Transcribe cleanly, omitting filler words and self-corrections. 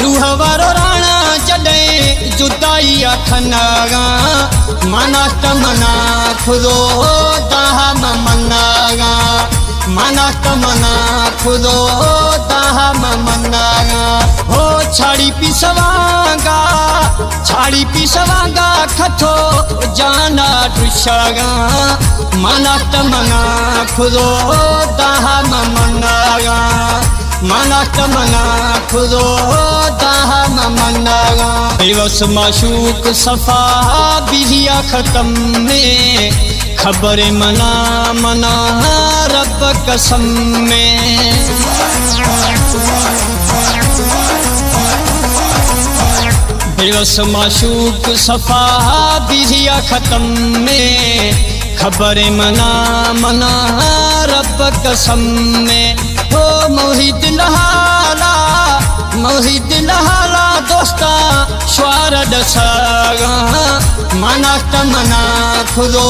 रूह वारो राणा जडे जुदाई अखनागा मनस्त मना खुदो दाहा मनागा मनस्त मना खुदो दाहा मनागा हो छाड़ी पिसवागा खथो जाना दुशागा मनस्त मना खुदो दाहा मनागा मनस्त मना खुदो दाहा मनागा दिवस माशूक सफा बिहिया खत्म में खबर मना मना रब कसम में दिवस माशूक सफा बिहिया खत्म में खबर मना मना रब कसम में हो मोहित लहाला दोस्ता स्वार दसागा मनस्त मना खुदो